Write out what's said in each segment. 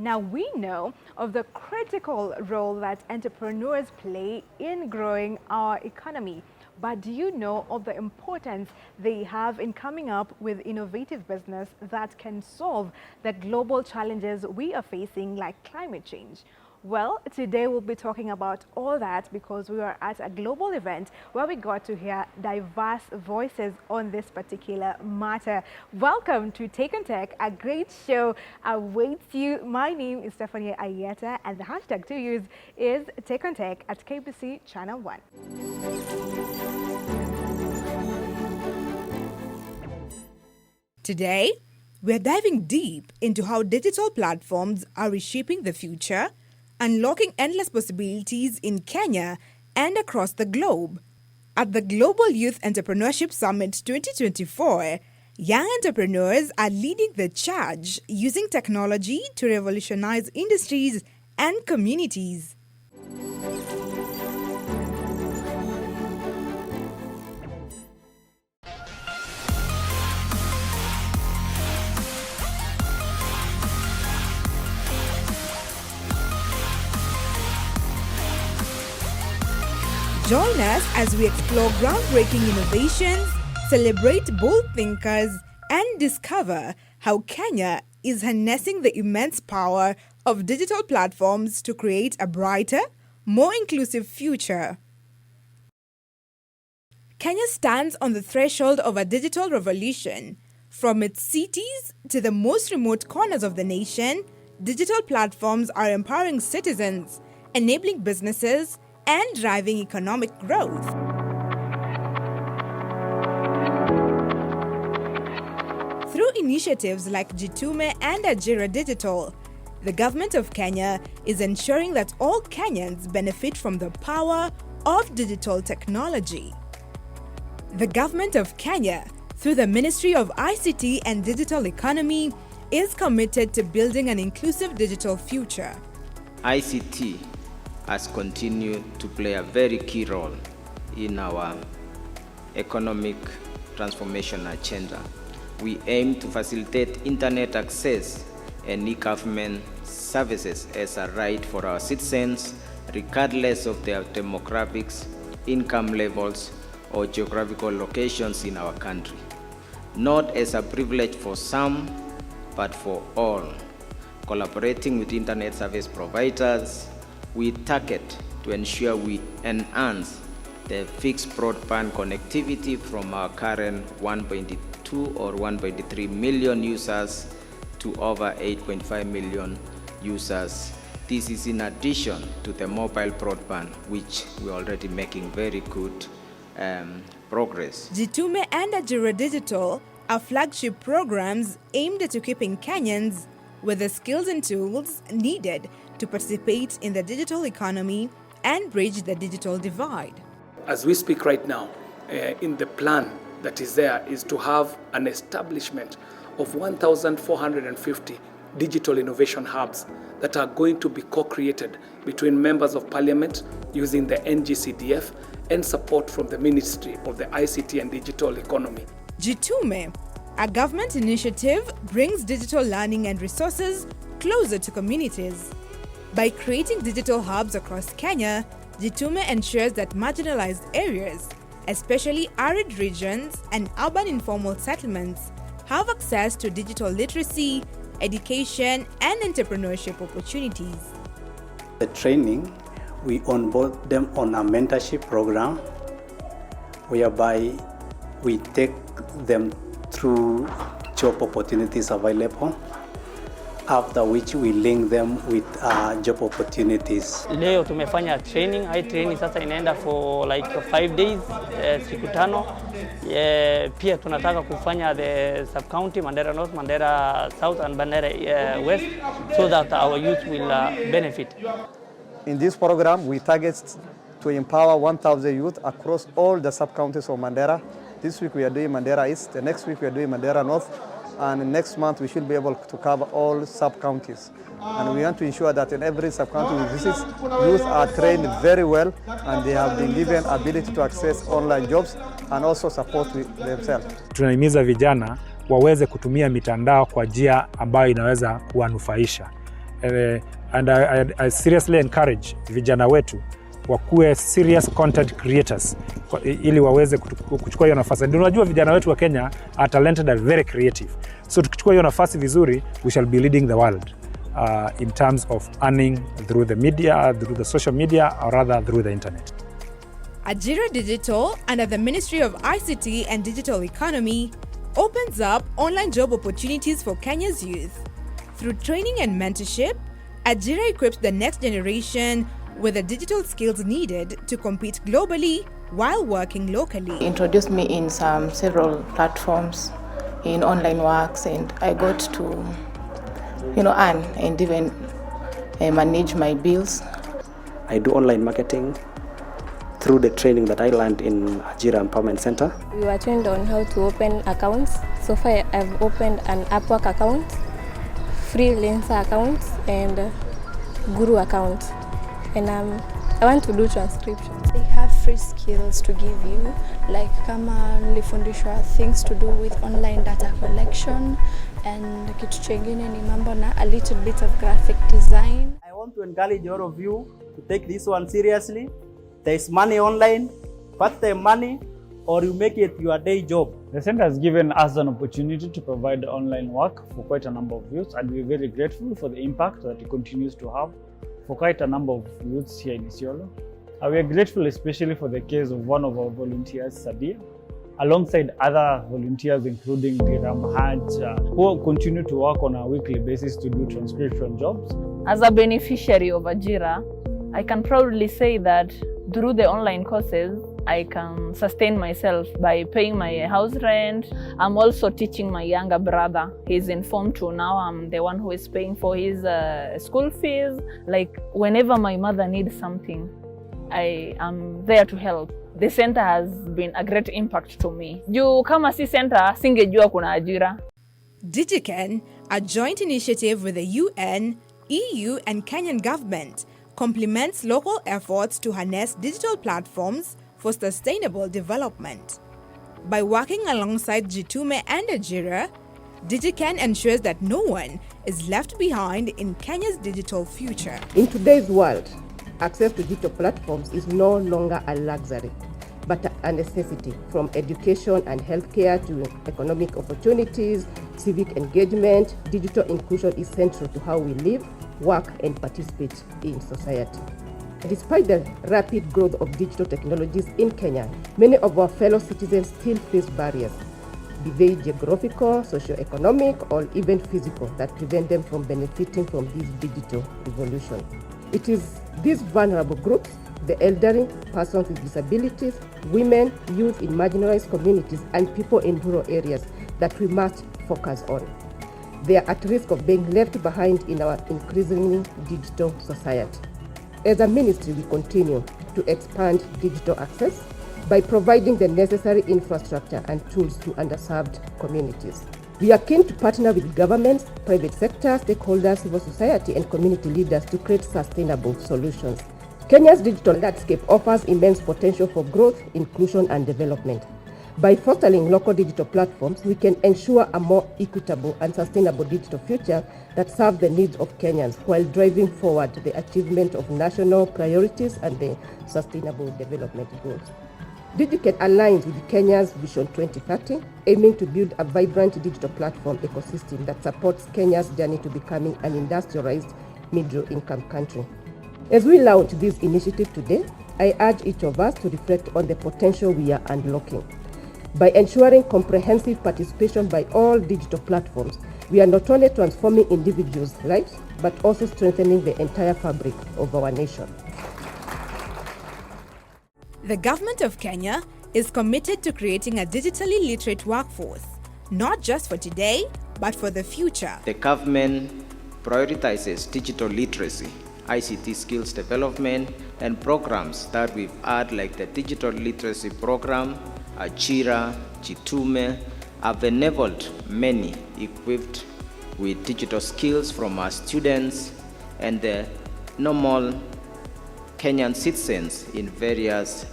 Now, we know of the critical role that entrepreneurs play in growing our economy. But do you know of the importance they have in coming up with innovative business that can solve the global challenges we are facing, like climate change? Well, today we'll be talking about all that because we are at a global event where we got to hear diverse voices on this particular matter. Welcome to Take on Tech, a great show awaits you. My name is Stephanie Ayeta and the hashtag to use is Take on Tech at KBC Channel 1. Today, we're diving deep into how digital platforms are reshaping the future, unlocking endless possibilities in Kenya and across the globe. At the Global Youth Entrepreneurship Summit 2024, young entrepreneurs are leading the charge using technology to revolutionize industries and communities. Join us as we explore groundbreaking innovations, celebrate bold thinkers, and discover how Kenya is harnessing the immense power of digital platforms to create a brighter, more inclusive future. Kenya stands on the threshold of a digital revolution. From its cities to the most remote corners of the nation, digital platforms are empowering citizens, enabling businesses, and driving economic growth. Through initiatives like Jitume and Ajira Digital, the government of Kenya is ensuring that all Kenyans benefit from the power of digital technology. The government of Kenya, through the Ministry of ICT and Digital Economy, is committed to building an inclusive digital future. ICT has continued to play a very key role in our economic transformation agenda. We aim to facilitate internet access and e-government services as a right for our citizens, regardless of their demographics, income levels, or geographical locations in our country. Not as a privilege for some, but for all. Collaborating with internet service providers, we target to ensure we enhance the fixed broadband connectivity from our current 1.2 or 1.3 million users to over 8.5 million users. This is in addition to the mobile broadband, which we're already making very good progress. Jitume and Ajira Digital are flagship programs aimed at equipping Kenyans with the skills and tools needed to participate in the digital economy and bridge the digital divide. As we speak right now, in the plan that is there is to have an establishment of 1,450 digital innovation hubs that are going to be co-created between members of parliament using the NGCDF and support from the Ministry of the ICT and Digital Economy. Jitume, a government initiative, brings digital learning and resources closer to communities. By creating digital hubs across Kenya, Jitume ensures that marginalized areas, especially arid regions and urban informal settlements, have access to digital literacy, education, and entrepreneurship opportunities. The training, we onboard them on a mentorship program whereby we take them through job opportunities available, after which we link them with job opportunities. Leo tumefanya training. Hii training sasa inaenda for like 5 days, siku 5. Pia tunataka kufanya the sub-county, Mandera North, Mandera South and Mandera West, so that our youth will benefit. In this program, we target to empower 1,000 youth across all the sub-counties of Mandera. This week we are doing Mandera East, the next week we are doing Mandera North, and next month we should be able to cover all sub-counties. And we want to ensure that in every sub-county we visit, youth are trained very well and they have been given ability to access online jobs and also support themselves. Tunahimiza vijana waweze kutumia mitandao kwa njia ambayo inaweza kuwanufaisha. and I seriously encourage vijana wetu wakuwe serious content creators ili waweze kuchukua hiyo nafasi. Ndio unajua vijana wetu wa Kenya are talented and very creative. So tukichukua hiyo nafasi vizuri, we shall be leading the world in terms of earning through the media, through the social media, or rather through the internet. Ajira Digital, under the Ministry of ICT and Digital Economy, opens up online job opportunities for Kenya's youth. Through training and mentorship, Ajira equips the next generation with the digital skills needed to compete globally while working locally. Introduced me in several platforms in online works, and I got to earn and even manage my bills. I do online marketing through the training that I learned in Ajira Empowerment Center. We were trained on how to open accounts. So far I've opened an Upwork account, freelancer account, and Guru account. And I want to do transcription. They have free skills to give you, like kama nilifundishwa things to do with online data collection, and kitu chengine ni mambo na a little bit of graphic design. I want to encourage all of you to take this one seriously. There is money online, part-time money, or you make it your day job. The center has given us an opportunity to provide online work for quite a number of youths, and we're very grateful for the impact that it continues to have for quite a number of youths here in Isiolo. We are grateful especially for the case of one of our volunteers, Sadia, alongside other volunteers including Diram Haj, who continue to work on a weekly basis to do transcription jobs. As a beneficiary of Ajira, I can proudly say that through the online courses, I can sustain myself by paying my house rent. I'm also teaching my younger brother. He's in Form 2 now. I'm the one who is paying for his school fees. Like whenever my mother needs something, I am there to help. The center has been a great impact to me. Juu kama si center, singejua kuna ajira. DigiCen, a joint initiative with the UN, EU and Kenyan government, complements local efforts to harness digital platforms for sustainable development. By working alongside Jitume and Ajira, DigiCen ensures that no one is left behind in Kenya's digital future. In today's world, access to digital platforms is no longer a luxury, but a necessity. From education and healthcare to economic opportunities, civic engagement, digital inclusion is central to how we live, work, and participate in society. Despite the rapid growth of digital technologies in Kenya, many of our fellow citizens still face barriers, be they geographical, socio-economic, or even physical, that prevent them from benefiting from this digital revolution. It is these vulnerable groups, the elderly, persons with disabilities, women, youth in marginalized communities, and people in rural areas that we must focus on. They are at risk of being left behind in our increasingly digital society. As a ministry, we continue to expand digital access by providing the necessary infrastructure and tools to underserved communities. We are keen to partner with governments, private sector, stakeholders, civil society, and community leaders to create sustainable solutions. Kenya's digital landscape offers immense potential for growth, inclusion, and development. By fostering local digital platforms, we can ensure a more equitable and sustainable digital future that serves the needs of Kenyans while driving forward the achievement of national priorities and the sustainable development goals. DigiCen aligns with Kenya's Vision 2030, aiming to build a vibrant digital platform ecosystem that supports Kenya's journey to becoming an industrialized middle-income country. As we launch this initiative today, I urge each of us to reflect on the potential we are unlocking. By ensuring comprehensive participation by all digital platforms, we are not only transforming individuals' lives, but also strengthening the entire fabric of our nation. The government of Kenya is committed to creating a digitally literate workforce, not just for today, but for the future. The government prioritizes digital literacy, ICT skills development, and programs that we've had like the digital literacy program, Ajira, Jitume, have enabled many equipped with digital skills from our students and the normal Kenyan citizens in various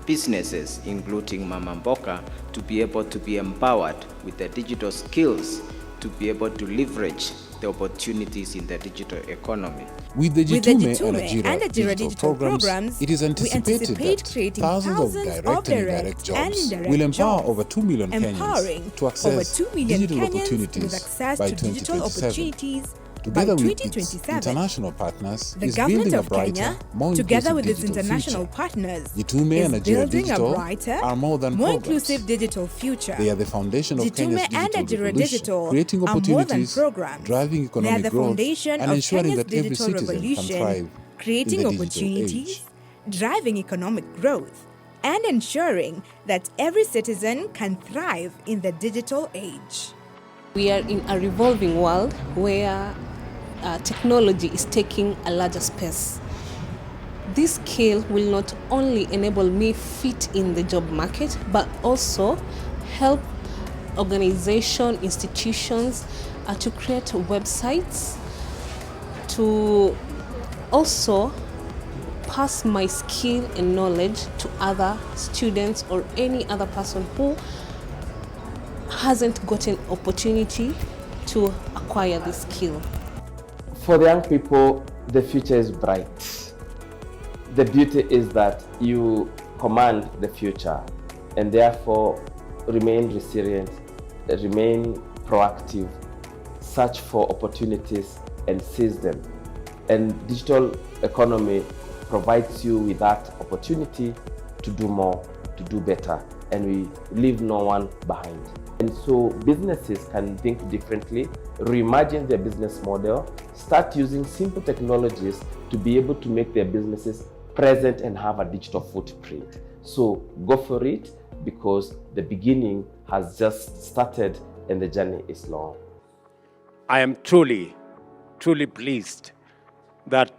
businesses, including Mama Mboka, to be able to be empowered with the digital skills to be able to leverage the opportunities in the digital economy. With the Jitume Jitume and Ajira digital programs, it is anticipated that creating thousands of direct and indirect jobs will empower over 2 million Kenyans to access digital opportunities by 2027. Together with its international partners, the is government building a of brighter, Kenya, more together inclusive with its digital international future. partners, Jitume and is Ajira building a Digital brighter, are more than more programs. inclusive digital future. They are the foundation of Jitume Kenya's and digital Ajira revolution, Digital creating are more than opportunities, programs. driving They are economic the growth, foundation and of ensuring Kenya's that every digital citizen can revolution, thrive creating in the digital opportunities, age. driving economic growth, and ensuring that every citizen can thrive in the digital age. We are in a revolving world where technology is taking a larger space. This skill will not only enable me fit in the job market, but also help organizations, institutions to create websites, to also pass my skill and knowledge to other students or any other person who hasn't gotten opportunity to acquire this skill. For the young people, the future is bright. The beauty is that you command the future and therefore remain resilient, remain proactive, search for opportunities and seize them. And digital economy provides you with that opportunity to do more, to do better, and we leave no one behind. And so businesses can think differently, reimagine their business model, start using simple technologies to be able to make their businesses present and have a digital footprint. So go for it, because the beginning has just started and the journey is long. I am truly pleased that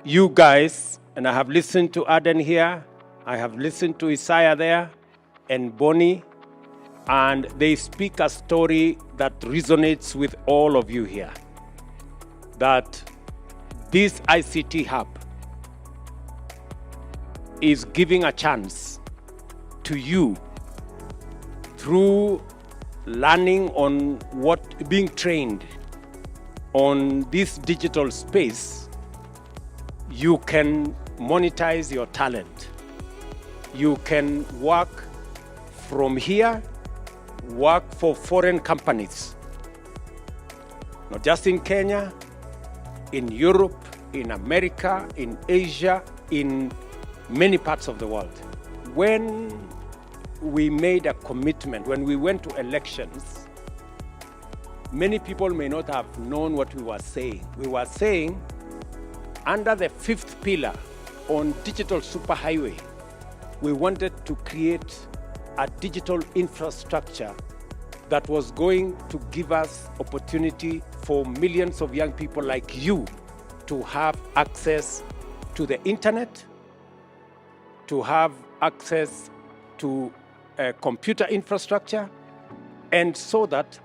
you guys, and I have listened to Aden here, I have listened to Isaiah there, and Bonnie, and they speak a story that resonates with all of you here. That this ICT hub is giving a chance to you through learning on being trained on this digital space. You can monetize your talent. You can work from here, work for foreign companies, not just in Kenya, in Europe, in America, in Asia, in many parts of the world. When we made a commitment, when we went to elections, many people may not have known what we were saying. We were saying, under the 5th pillar on digital superhighway, we wanted to create a digital infrastructure that was going to give us opportunity for millions of young people like you to have access to the internet, to have access to computer infrastructure, and so that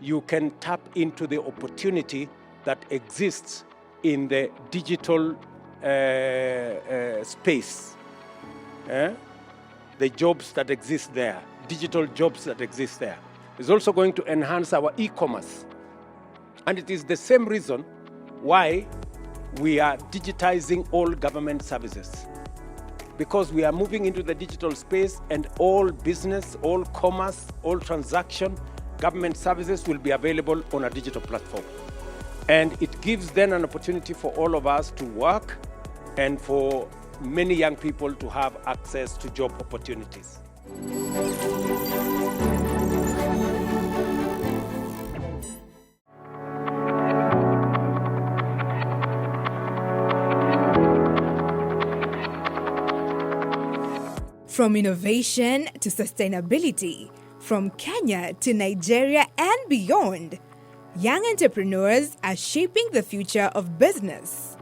you can tap into the opportunity that exists in the digital space. The jobs that exist there, digital jobs that exist there. It's also going to enhance our e-commerce. And it is the same reason why we are digitizing all government services. Because we are moving into the digital space, and all business, all commerce, all transaction, government services will be available on a digital platform. And it gives then an opportunity for all of us to work and for many young people to have access to job opportunities. From innovation to sustainability, from Kenya to Nigeria and beyond, young entrepreneurs are shaping the future of business.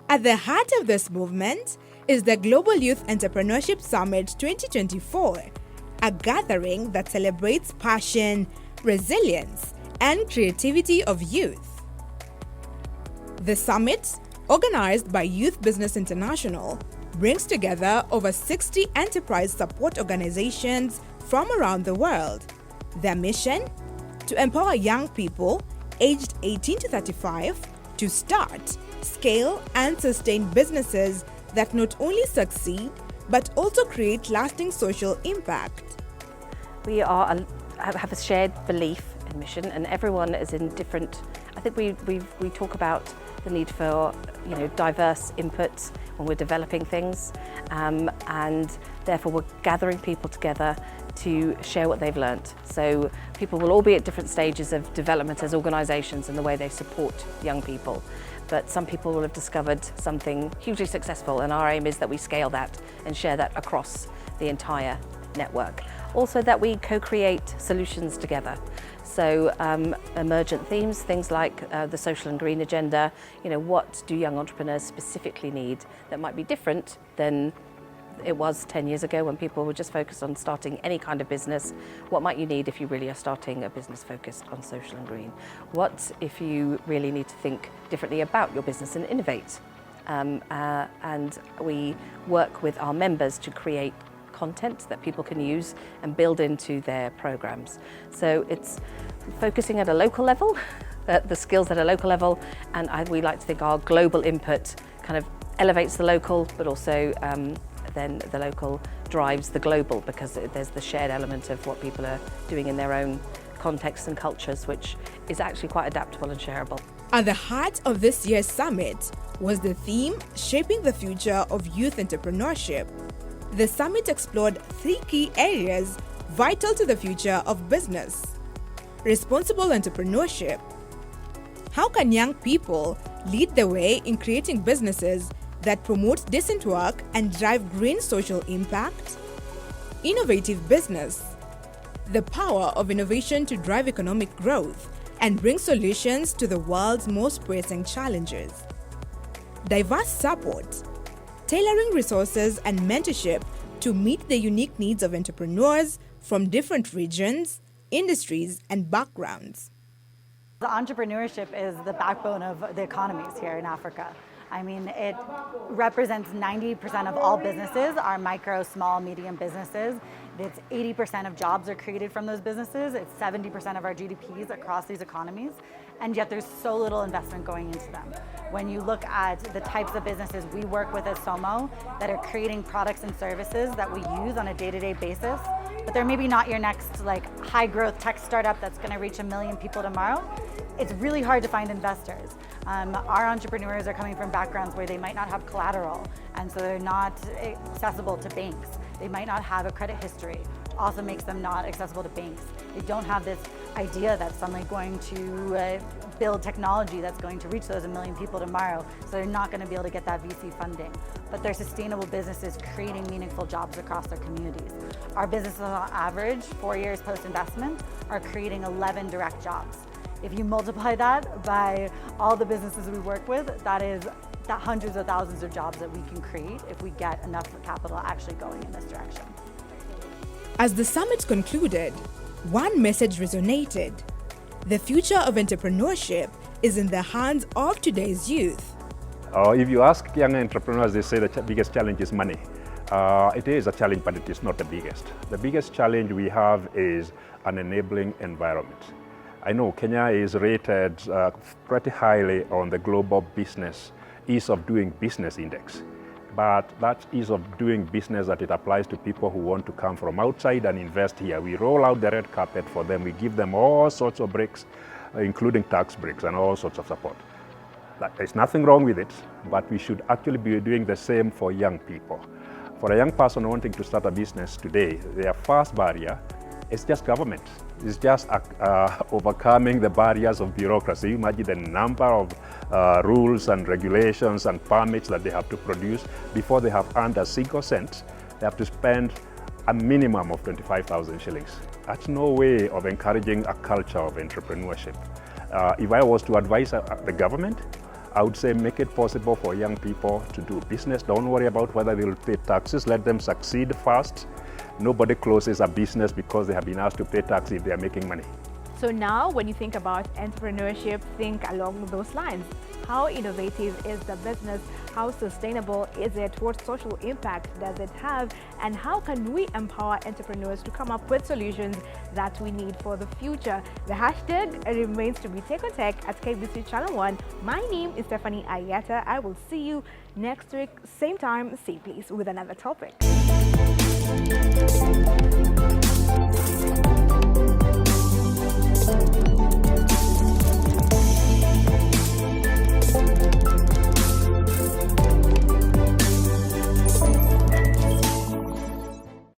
At the heart of this movement is the Global Youth Entrepreneurship Summit 2024, a gathering that celebrates passion, resilience, and creativity of youth. The summit, organized by Youth Business International, brings together over 60 enterprise support organizations from around the world. Their mission? to empower young people aged 18 to 35 to start, scale, and sustain businesses that not only succeed but also create lasting social impact. We have a shared belief and mission, and everyone is in different. I think we talk about the need for diverse inputs when we're developing things, and therefore we're gathering people together to share what they've learnt. So people will all be at different stages of development as organisations and the way they support young people. But some people will have discovered something hugely successful, and our aim is that we scale that and share that across the entire network. Also that we co-create solutions together. So emergent themes, things like the social and green agenda, what do young entrepreneurs specifically need that might be different than it was 10 years ago when people were just focused on starting any kind of business. What might you need if you really are starting a business focused on social and green? What if you really need to think differently about your business and innovate? And we work with our members to create content that people can use and build into their programs. So it's focusing at a local level, the skills at a local level, and we like to think our global input kind of elevates the local, but also then the local drives the global, because there's the shared element of what people are doing in their own contexts and cultures, which is actually quite adaptable and shareable. At the heart of this year's summit was the theme Shaping the Future of Youth Entrepreneurship. The summit explored 3 key areas vital to the future of business. Responsible entrepreneurship. How can young people lead the way in creating businesses that promote decent work and drive green social impact? Innovative business. The power of innovation to drive economic growth and bring solutions to the world's most pressing challenges. Diverse support. Tailoring resources and mentorship to meet the unique needs of entrepreneurs from different regions, industries, and backgrounds. The entrepreneurship is the backbone of the economies here in Africa. I mean, it represents 90% of all businesses are micro, small, medium businesses. It's 80% of jobs are created from those businesses. It's 70% of our GDPs across these economies. And yet there's so little investment going into them. When you look at the types of businesses we work with as SOMO that are creating products and services that we use on a day-to-day basis, but they're maybe not your next high growth tech startup that's gonna reach 1 million people tomorrow, it's really hard to find investors. Our entrepreneurs are coming from backgrounds where they might not have collateral, and so they're not accessible to banks. They might not have a credit history, also makes them not accessible to banks. They don't have this idea that suddenly going to build technology that's going to reach those 1 million people tomorrow, so they're not going to be able to get that VC funding. But they're sustainable businesses creating meaningful jobs across their communities. Our businesses on average, 4 years post-investment, are creating 11 direct jobs. If you multiply that by all the businesses we work with, that is hundreds of thousands of jobs that we can create if we get enough capital actually going in this direction. As the summit concluded, one message resonated. The future of entrepreneurship is in the hands of today's youth. If you ask young entrepreneurs, they say the biggest challenge is money. It is a challenge, but it is not the biggest. The biggest challenge we have is an enabling environment. I know Kenya is rated pretty highly on the global business ease of doing business index, but that ease of doing business that it applies to people who want to come from outside and invest here. We roll out the red carpet for them. We give them all sorts of breaks, including tax breaks and all sorts of support. There's nothing wrong with it, but we should actually be doing the same for young people. For a young person wanting to start a business today, their first barrier is just government. It's just overcoming the barriers of bureaucracy. You imagine the number of rules and regulations and permits that they have to produce before they have earned a single cent. They have to spend a minimum of 25,000 shillings. That's no way of encouraging a culture of entrepreneurship. If I was to advise the government, I would say make it possible for young people to do business. Don't worry about whether they will pay taxes. Let them succeed first. Nobody closes a business because they have been asked to pay tax if they are making money. So now when you think about entrepreneurship, think along those lines. How innovative is the business? How sustainable is it? What social impact does it have? And how can we empower entrepreneurs to come up with solutions that we need for the future. The hashtag remains to be Take on Tech at KBC Channel 1. My name is Stephanie Ayeta. I will see you next week, same time, same place, with another topic.